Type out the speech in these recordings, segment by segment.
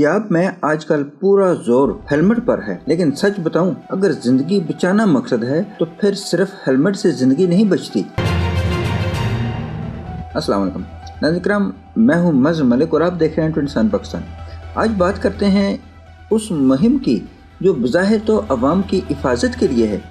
पंजाब में आजकल पूरा जोर हेलमेट पर है, लेकिन सच बताऊं, अगर जिंदगी बचाना मकसद है तो फिर सिर्फ हेलमेट से जिंदगी नहीं बचती। अस्सलाम वालेकुम नाज़रीन, मैं हूं मज़हर मलिक और आप देख रहे हैं 27 पाकिस्तान। आज बात करते हैं उस मुहिम की जो बज़ाहिर तो अवाम की हिफाजत के लिए है,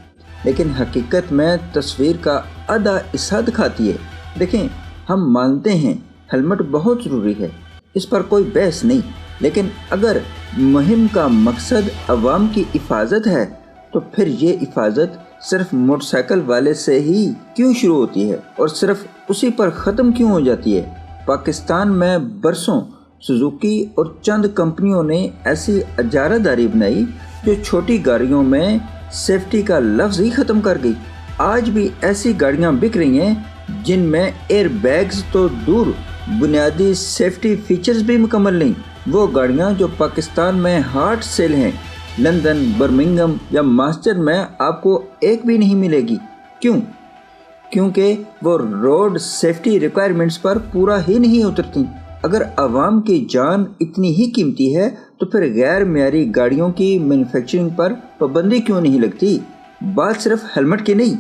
लेकिन हकीकत में तस्वीर का आधा हिस्सा दिखाती है। देखें, हम मानते हैं हेलमेट बहुत ज़रूरी है, इस पर कोई बहस नहीं, लेकिन अगर मुहिम का मकसद अवाम की हिफाजत है तो फिर ये हिफाजत सिर्फ मोटरसाइकिल वाले से ही क्यों शुरू होती है और सिर्फ उसी पर ख़त्म क्यों हो जाती है। पाकिस्तान में बरसों सुजुकी और चंद कंपनियों ने ऐसी इजारादारी बनाई जो छोटी गाड़ियों में सेफ्टी का लफ्ज़ ही ख़त्म कर गई। आज भी ऐसी गाड़ियाँ बिक रही हैं जिनमें एयर बैग्स तो दूर बुनियादी सेफ्टी फीचर्स भी मुकम्मल नहीं। वो गाड़ियाँ जो पाकिस्तान में हार्ड सेल हैं, लंदन, बर्मिंघम या मास्टर में आपको एक भी नहीं मिलेगी। क्यों? क्योंकि वो रोड सेफ्टी रिक्वायरमेंट्स पर पूरा ही नहीं उतरती। अगर आवाम की जान इतनी ही कीमती है तो फिर गैर मियारी गाड़ियों की मैन्युफैक्चरिंग पर पाबंदी क्यों नहीं लगती। बात सिर्फ हेलमेट की नहीं,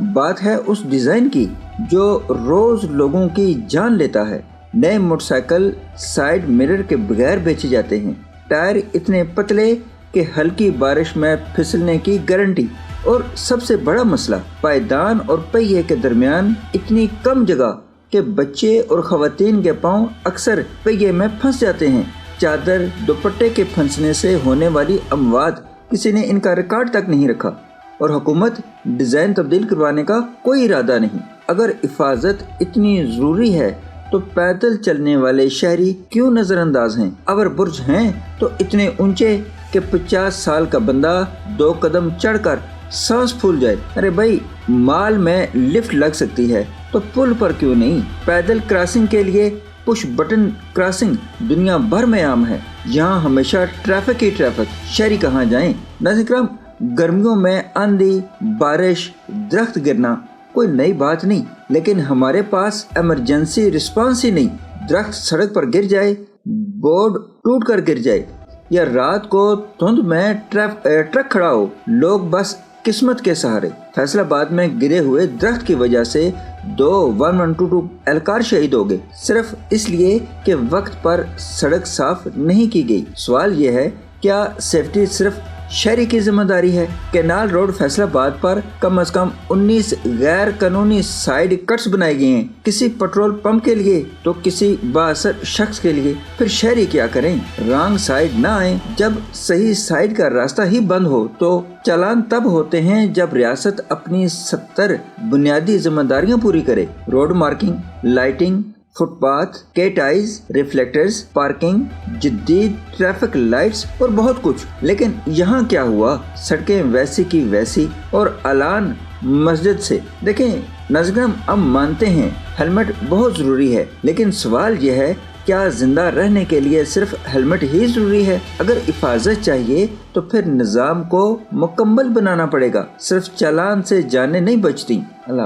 बात है उस डिज़ाइन की जो रोज़ लोगों की जान लेता है। नए मोटरसाइकिल साइड मिरर के बगैर बेचे जाते हैं, टायर इतने पतले कि हल्की बारिश में फिसलने की गारंटी, और सबसे बड़ा मसला पायदान और पहिए के दरमियान इतनी कम जगह कि बच्चे और ख़वातीन के पाँव अक्सर पहिए में फंस जाते हैं। चादर दुपट्टे के फंसने से होने वाली अमवात किसी ने इनका रिकॉर्ड तक नहीं रखा और हुकूमत डिज़ाइन तब्दील करवाने का कोई इरादा नहीं। अगर हिफाजत इतनी ज़रूरी है तो पैदल चलने वाले शहरी क्यों नज़रअंदाज हैं। अगर बुर्ज हैं तो इतने ऊंचे कि 50 साल का बंदा 2 कदम चढ़कर सांस फूल जाए। अरे भाई, माल में लिफ्ट लग सकती है तो पुल पर क्यों नहीं। पैदल क्रॉसिंग के लिए पुश बटन क्रॉसिंग दुनिया भर में आम है। यहाँ हमेशा ट्रैफिक ही ट्रैफिक, शहरी कहाँ जाएं। नाज़रीन, गर्मियों में आंधी, बारिश, दरख्त गिरना कोई नई बात नहीं, लेकिन हमारे पास इमरजेंसी रिस्पांस ही नहीं। दरख्त सड़क पर गिर जाए, बोर्ड टूट कर गिर जाए या रात को धुंध में ट्रक खड़ा हो, लोग बस किस्मत के सहारे। फैसलाबाद में गिरे हुए दरख्त की वजह से 2 1122 एहलकार शहीद हो गए, सिर्फ इसलिए कि वक्त पर सड़क साफ नहीं की गई। सवाल यह है, क्या सेफ्टी सिर्फ शहरी की जिम्मेदारी है? कैनाल रोड फैसलाबाद पर कम से कम 19 गैर कानूनी साइड कट्स बनाए गए हैं, किसी पेट्रोल पंप के लिए तो किसी बाअसर शख्स के लिए। फिर शहरी क्या करें? रॉन्ग साइड ना आए। जब सही साइड का रास्ता ही बंद हो तो चालान तब होते हैं जब रियासत अपनी 70 बुनियादी जिम्मेदारियां पूरी करे। Road marking, lighting, footpath, cat eyes, reflectors, parking, जदीद ट्रैफिक लाइट्स और बहुत कुछ। लेकिन यहाँ क्या हुआ? सड़कें वैसी की वैसी और ऐलान मस्जिद से। देखें नाज़रीन, हम मानते हैं हेलमेट बहुत ज़रूरी है, लेकिन सवाल यह है, क्या जिंदा रहने के लिए सिर्फ हेलमेट ही ज़रूरी है? अगर हिफाजत चाहिए तो फिर निज़ाम को मुकम्मल बनाना पड़ेगा, सिर्फ चालान से जानें नहीं बचती। अल्लाह।